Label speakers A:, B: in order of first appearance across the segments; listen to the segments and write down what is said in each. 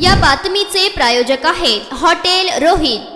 A: या बातमीचे प्रायोजक आहेत हॉटेल रोहित।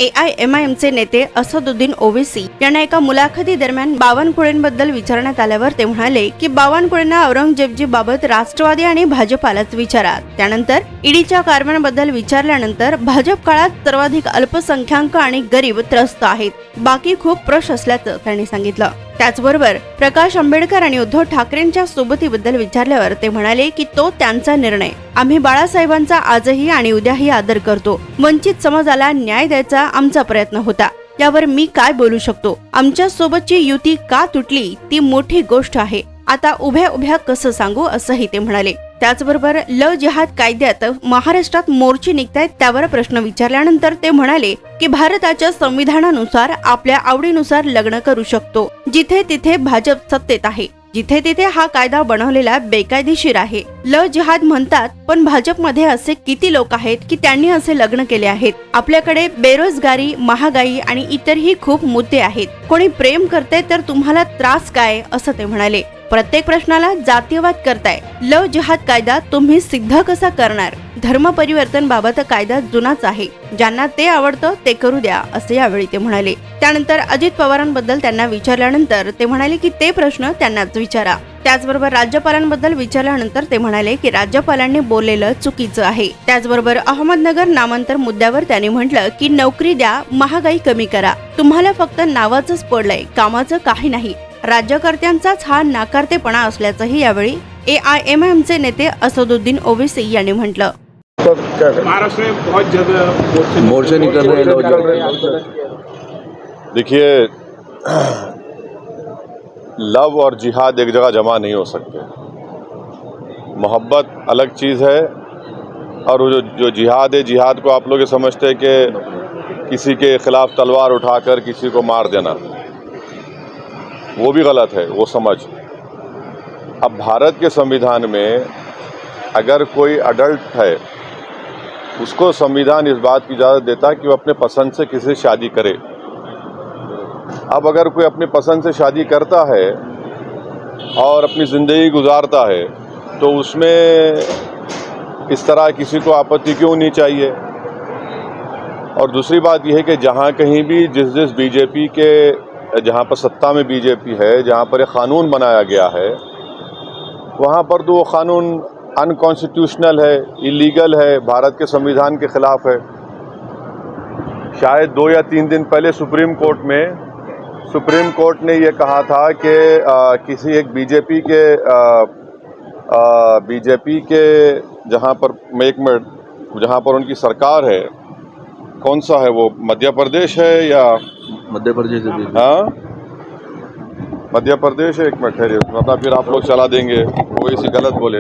B: AIMIMचे नेते असदुद्दीन ओवेसी यांना एका मुलाखती दरम्यान बावनकुळेंबद्दल विचारण्यात आल्यावर ते म्हणाले की बावनकुळेंना औरंगजेबजी बाबत राष्ट्रवादी आणि भाजपालाच विचारा। त्यानंतर ईडीच्या कारवायांबद्दल विचारल्यानंतर भाजप काळात सर्वाधिक अल्पसंख्याक आणि गरीब त्रस्त आहेत, बाकी खूप प्रश्न असल्याचं त्यांनी सांगितलं। त्याचबरोबर प्रकाश आंबेडकर आणि उद्धव ठाकरेंच्या सोबतीबद्दल विचारल्यावर ते म्हणाले की तो त्यांचा निर्णय, आम्ही बाळासाहेबांचा आजही आणि उद्याही आदर करतो। वंचित समाजाला न्याय द्यायचा आमचा प्रयत्न होता, यावर मी काय बोलू शकतो? आमच्या सोबतची युती का तुटली ती मोठी गोष्ट आहे, आता उभ्या उभ्या कसं सांगू असंही ते म्हणाले। त्याचबरोबर जिहाद कायद्यात महाराष्ट्रात मोर्चे निघतायत त्यावर प्रश्न विचारल्यानंतर ते म्हणाले की भारताच्या संविधानानुसार आपल्या आवडीनुसार लग्न करू शकतो, जिथे तिथे भाजप सत्तेत आहे, जिथे तिथे हा कायदा बनवलेला बेकायदेशीर आहे। जिहाद म्हणतात, पण भाजपमध्ये असे किती लोक आहेत की त्यांनी असे लग्न केले आहेत? आपल्याकडे बेरोजगारी, महागाई आणि इतरही खूप मुद्दे आहेत। कोणी प्रेम करते तर तुम्हाला त्रास काय, असं ते म्हणाले। प्रत्येक प्रश्नाला जातीयवाद करताय, जिहाद कायदा तुम्ही सिद्ध कसा करणार? धर्म परिवर्तन बाबत कायदा जुनाच आहे, ज्यांना ते आवडतं ते करू द्या, असे यावेळी ते म्हणाले। त्यानंतर अजित पवारांबद्दल त्यांना विचारल्यानंतर ते म्हणाले की ते प्रश्न त्यांनाच विचारा। त्याचबरोबर राज्यपालांबद्दल विचारल्यानंतर ते म्हणाले की राज्यपालांनी बोललेलं चुकीचं आहे। त्याचबरोबर अहमदनगर नामांतर मुद्द्यावर त्यांनी म्हटलं की नोकरी द्या, महागाई कमी करा, तुम्हाला फक्त नावाचंच पडलंय, कामाचं काही नाही। राज्यकर्त्यांचाच हा नाकारतेपणा असल्याचंही यावेळी AIMIMचे नेते असदुद्दीन ओवेसी यांनी म्हटलं।
C: महाराष्ट्र में बहुत जगह
D: मोर्चे निकल रहे हैं।
E: देखिए, लव और जिहाद एक जगह जमा नहीं हो सकते। मोहब्बत अलग चीज़ है और वो जो जिहाद है, जिहाद को आप लोग ये समझते हैं कि किसी के खिलाफ तलवार उठाकर किसी को मार देना, वो भी गलत है वो समझ। अब भारत के संविधान में अगर कोई अडल्ट है, उसको संविधान इस बात की इजाज़त देता है कि वो अपने पसंद से किसी से शादी करे। अब अगर कोई अपनी पसंद से शादी करता है और अपनी ज़िंदगी गुजारता है तो उसमें इस तरह किसी को आपत्ति क्यों नहीं चाहिए। और दूसरी बात यह है कि जहाँ कहीं भी जिस बीजेपी के, जहाँ पर सत्ता में बीजेपी है, जहाँ पर एक क़ानून बनाया गया है, वहाँ पर तो वो क़ानून अनकॉन्स्टिट्यूशनल है, इलीगल है, भारत के संविधान के ख़िलाफ़ है। शायद 2 या 3 दिन पहले सुप्रीम कोर्ट ने ये कहा था कि किसी एक बीजेपी के जहाँ पर उनकी सरकार है, कौन सा है वो, मध्य प्रदेश है या
D: मध्य प्रदेश है?
E: हाँ, मध्य प्रदेश है। एक मिनट ठहरिए, मतलब फिर आप लोग चला देंगे, वो इसी गलत बोले।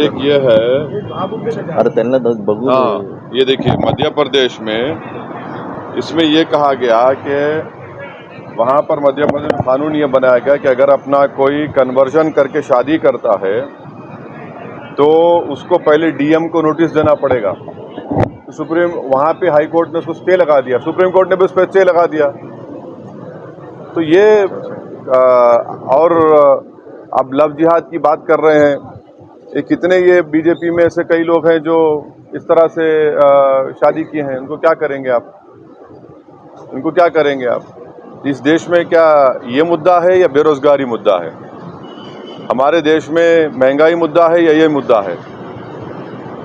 E: एक ये है,
D: अरे त्यांना बघू।
E: हाँ, ये देखिए मध्य प्रदेश में इसमें ये कहा गया कि वहाँ पर मध्य प्रदेश में कानून ये बनाया गया कि अगर अपना कोई कन्वर्जन करके शादी करता है तो उसको पहले डीएम को नोटिस देना पड़ेगा। तो वहाँ पे हाई कोर्ट ने उसको स्टे लगा दिया, सुप्रीम कोर्ट ने भी उस पर स्टे लगा दिया। तो ये और अब लव जिहाद की बात कर रहे हैं, ये कितने ये बीजेपी में से कई लोग हैं जो इस तरह से शादी किए हैं, उनको क्या करेंगे आप? उनको क्या करेंगे आप? इस देश में क्या ये मुद्दा है या बेरोजगारी मुद्दा है? हमारे देश में महंगाई मुद्दा है या ये मुद्दा है?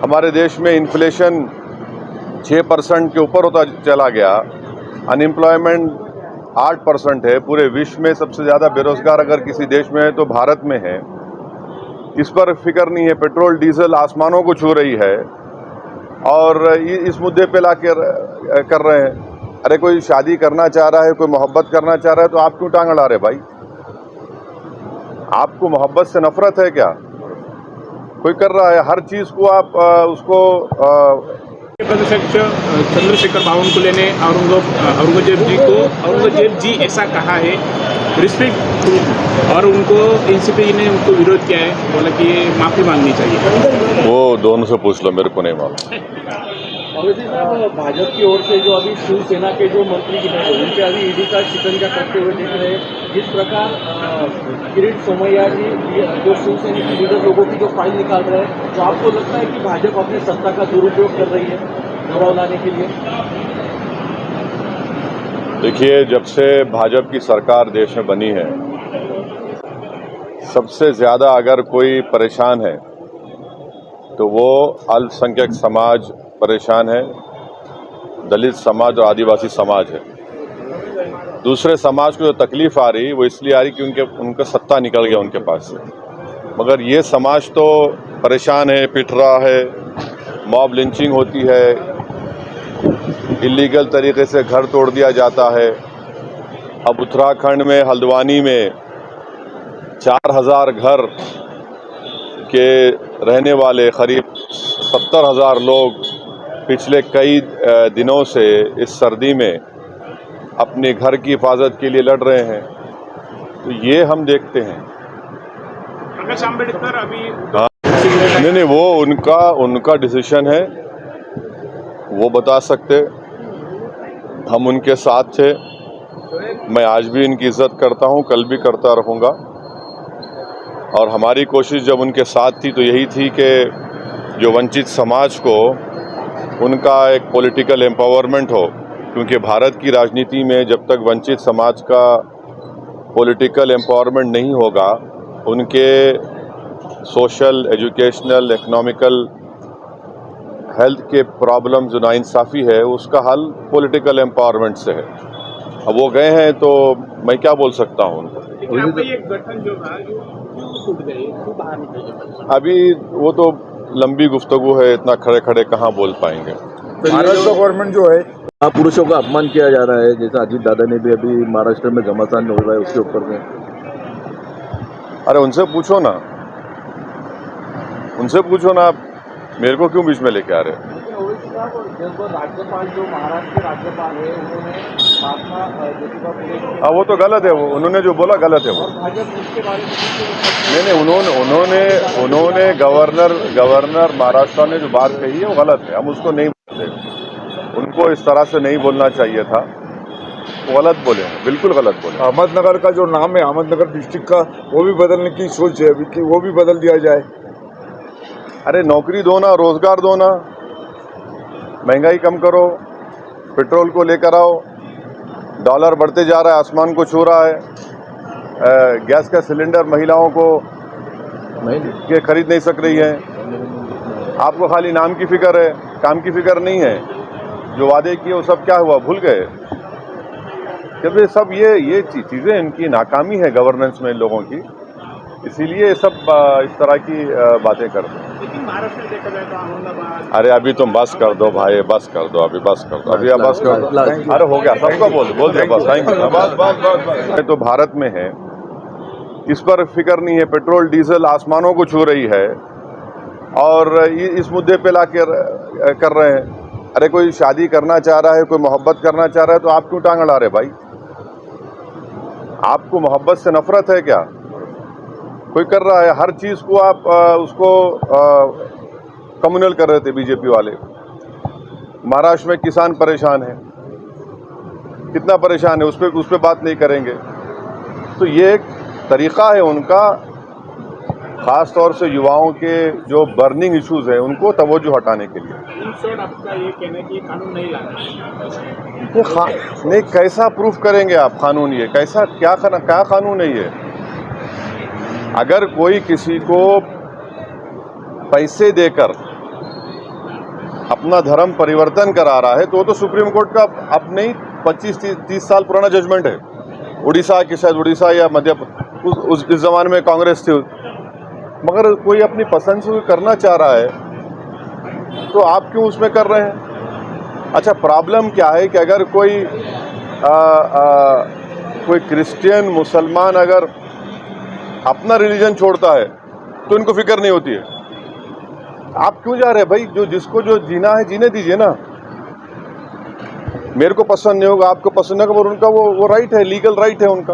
E: हमारे देश में इन्फ्लेशन 6% के ऊपर होता चला गया, अनएम्प्लॉयमेंट 8% है। पूरे विश्व में सबसे ज़्यादा बेरोजगार अगर किसी देश में है तो भारत में है। इस पर फिक्र नहीं है। पेट्रोल डीजल आसमानों को छू रही है और इस मुद्दे पे ला कर रहे हैं। अरे कोई शादी करना चाह रहा है, कोई मोहब्बत करना चाह रहा है तो आप क्यों टांग अड़ा रहे भाई? आपको मोहब्बत से नफरत है क्या? कोई कर रहा है, हर चीज़ को आप उसको
C: प्रदेशाध्यक्ष चंद्रशेखर बावनकुळे ने औरंगजेब जी ऐसा कहा है, रिस्पेक्ट, और उनको एनसीपी ने उनको विरोध किया है, बोला कि माफ़ी मांगनी चाहिए।
E: वो दोनों से पूछ लो, मेरे को नहीं मालूम।
F: अवैसी साहब, भाजपा की ओर से जो अभी शिवसेना के जो मंत्री हैं उन पे अभी ईडी का शिकंजा करते हुए दिख रहे हैं। जिस प्रकार किरीट सोमैया जी जो शिवसेना के लीडर लोगों की जो फाइल निकाल रहे हैं, तो आपको लगता है कि भाजपा अपनी सत्ता का दुरुपयोग कर रही है दबाव लाने के लिए?
E: देखिए, जब से भाजपा की सरकार देश में बनी है, सबसे ज्यादा अगर कोई परेशान है तो वो अल्पसंख्यक समाज परेशान है, दलित समाज और आदिवासी समाज है। दूसरे समाज को जो तकलीफ आ रही वो इसलिए आ रही कि उनका सत्ता निकल गया उनके पास से, मगर ये समाज तो परेशान है, पिट रहा है, मॉब लिंचिंग होती है, इलीगल तरीके से घर तोड़ दिया जाता है। अब उत्तराखंड में हल्द्वानी में 4000 घर के रहने वाले करीब 70,000 लोग पिछले कई दिनों से इस सर्दी में अपने घर की हिफाजत के लिए लड़ रहे हैं। तो ये हम देखते हैं।
C: प्रकाश आंबेडकर अभी
E: हाँ, नहीं, वो उनका डिसीजन है, वो बता सकते। हम उनके साथ थे, मैं आज भी इनकी इज्जत करता हूं, कल भी करता रहूंगा। और हमारी कोशिश जब उनके साथ थी तो यही थी कि जो वंचित समाज को उनका एक पॉलिटिकल एम्पावरमेंट हो, क्योंकि भारत की राजनीति में जब तक वंचित समाज का पॉलिटिकल एम्पावरमेंट नहीं होगा, उनके सोशल, एजुकेशनल, इकोनॉमिकल, हेल्थ के प्रॉब्लम जो नाइंसाफ़ी है उसका हल पॉलिटिकल एम्पावरमेंट से है। अब वो गए हैं तो मैं क्या बोल सकता हूँ उनको।
C: लेकिन आपका ये गठन जो था क्यों टूट गए, क्यों बाहर निकले?
E: अभी वो तो लंबी गुफ्तगू है, इतना खड़े खड़े कहाँ बोल पाएंगे।
D: महाराष्ट्र गवर्नमेंट जो है पुरुषों का अपमान किया जा रहा है, जैसा अजीत दादा ने भी अभी महाराष्ट्र में घमासान हो रहा है उसके ऊपर में।
E: अरे उनसे पूछो ना, आप मेरे को क्यों बीच में लेके आ रहे हैं?
F: लेकिन ओवैसी साहब, जब राज्यपाल जो महाराष्ट्र के राज्यपाल है उन्होंने महात्मा ज्योतिबा फुले जी
E: हाँ, वो तो गलत है, वो उन्होंने जो बोला गलत है वो।
F: और भाजपा उसके बारे में
E: नहीं, उन्होंने गवर्नर महाराष्ट्र ने जो बात कही है वो गलत है, हम उसको नहीं बोलते। उनको इस तरह से नहीं बोलना चाहिए था, वो गलत बोले हैं, बिल्कुल गलत बोले।
G: अहमदनगर का जो नाम है अहमदनगर डिस्ट्रिक्ट का, वो भी बदलने की सोच है अभी कि वो भी बदल दिया जाए।
E: अरे नौकरी दो ना, रोजगार दो ना, महंगाई कम करो, पेट्रोल को लेकर आओ, डॉलर बढ़ते जा रहा है, आसमान को छू रहा है, गैस का सिलेंडर महिलाओं को के खरीद नहीं सक रही है। आपको खाली नाम की फिक्र है, काम की फिक्र नहीं है। जो वादे किए वो सब क्या हुआ, भूल गए। क्योंकि सब ये चीज़ें इनकी नाकामी है गवर्नेंस में इन लोगों की, इसीलिए सब इस तरह की बातें करते हैं।
C: लेकिन महाराष्ट्र में देखा जाए तो अहमदाबाद।
E: अरे अभी तुम बस कर दो भाई, बस कर दो, अभी बस कर दो, अभी आप बस कर दो। अरे हो गया, सबको बोल दिया बस, थैंक यू, बस। तो भारत में है, इस पर फिक्र नहीं है। पेट्रोल डीजल आसमानों को छू रही है और इस मुद्दे पे ला कर रहे हैं। अरे कोई शादी करना चाह रहा है, कोई मोहब्बत करना चाह रहा है, तो आप क्यों टांग अड़ा रहे भाई? आपको मोहब्बत से नफरत है क्या? कोई कर रहा है, हर चीज़ को आप उसको कम्युनल कर रहे थे बीजेपी वाले। महाराष्ट्र में किसान परेशान है, कितना परेशान है, उस पर बात नहीं करेंगे। तो ये एक तरीका है उनका, ख़ास तौर से युवाओं के जो बर्निंग इश्यूज हैं उनको तवज्जो हटाने के लिए।
C: इन शॉर्ट आपका ये कहना है कि कानून नहीं लाना
E: नहीं, कैसा प्रूफ करेंगे आप कानून? ये कैसा क्या कानून है ये? अगर कोई किसी को पैसे देकर अपना धर्म परिवर्तन करा रहा है तो वो तो सुप्रीम कोर्ट का अब नहीं 25-30 साल पुराना जजमेंट है। उड़ीसा की, शायद उड़ीसा या मध्य उस ज़माने में कांग्रेस थी, मगर कोई अपनी पसंद से करना चाह रहा है तो आप क्यों उसमें कर रहे हैं? अच्छा, प्रॉब्लम क्या है कि अगर कोई क्रिश्चियन, मुसलमान अगर अपना रिलीजन छोड़ता है तो इनको फिक्र नहीं होती है। आप क्यों जा रहे हैं भाई? जिसको जो जीना है जीने दीजिए ना। मेरे को पसंद नहीं होगा, आपको पसंद नहीं होगा, उनका वो राइट है, लीगल राइट है उनका।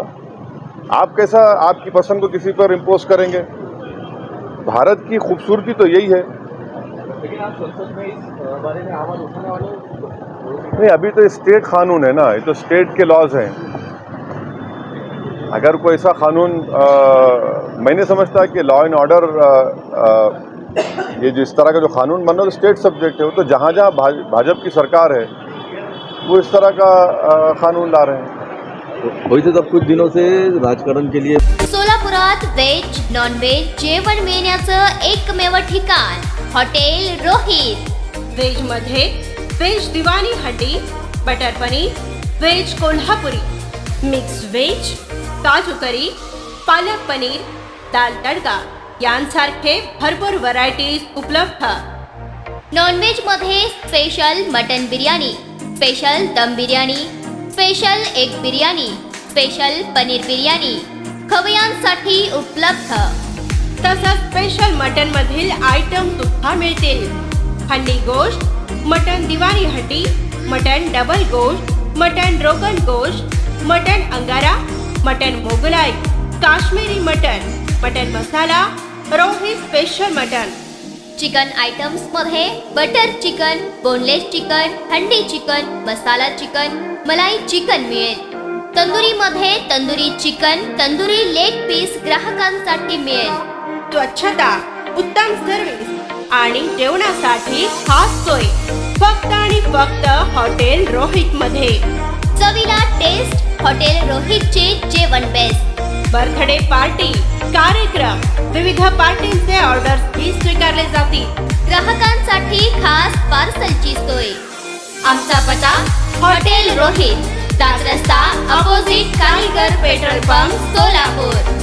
E: आप कैसा आपकी पसंद को किसी पर इम्पोज करेंगे? भारत की खूबसूरती तो यही है
F: लेकिन आप संसद में इस बारे में आवाज उठाने वाले हो?
E: नहीं, अभी तो स्टेट कानून है ना, ये तो स्टेट के लॉज हैं। अगर कोई ऐसा कानून मैं नहीं समझता कि लॉ एंड ऑर्डर ये जो इस तरह का जो कानून बन रहा है तो स्टेट सब्जेक्ट है। वो तो जहाँ जहाँ भाजपा की सरकार है वो इस तरह का कानून ला रहे हैं।
D: वैसे तब कुछ दिनों से राजकारण के लिए
A: सोलापुरात व्हेज नॉन व्हेज जेवण मिळण्याचं एकमेव ठिकाण हॉटेल रोहित.
B: व्हेज मध्ये व्हेज दिवाणी हंडी, butter paneer, veg Kolhapuri, mix veg, काजू करी, पालक पनीर, दाल तडका यांसारखे भरपूर व्हरायटीज उपलब्ध.
A: नॉनव्हेज मध्ये special mutton biryani, special dum biryani, special egg biryani, special paneer biryani खवय्यांसाठी उपलब्ध.
B: तसंच स्पेशल मटन मधील आयटम सुद्धा मिळतील. हंडी गोश्त, मटन दिवाणी हंडी, मटन डबल गोश्त, मटन रोगन gosht, mutton angara, mutton Mughlai, Kashmiri mutton, mutton masala, Rohit special mutton.
A: Chicken items मध्ये butter chicken, boneless chicken, handi chicken, masala chicken, malai chicken मिळेल. तंदुरी मध्ये tandoori chicken, tandoori leg piece ग्राहकांसाठी मिळेल.
B: स्वच्छता, उत्तम सर्व्हिस आणि जेवणासाठी खास सोय फक्त आणि फक्त हॉटेल रोहित मध्ये.
A: चवीला टेस्ट हॉटेल रोहितचे जेवण बेस्ट.
B: बर्थडे पार्टी, कार्यक्रम, विविध पार्टींचे ऑर्डर्सही स्वीकारले जातील.
A: ग्राहकांसाठी खास पार्सलची सोय. आमचा पत्ता हॉटेल रोहित, दात रस्ता अपोजिट कारीगर पेट्रोल पंप, सोलापूर.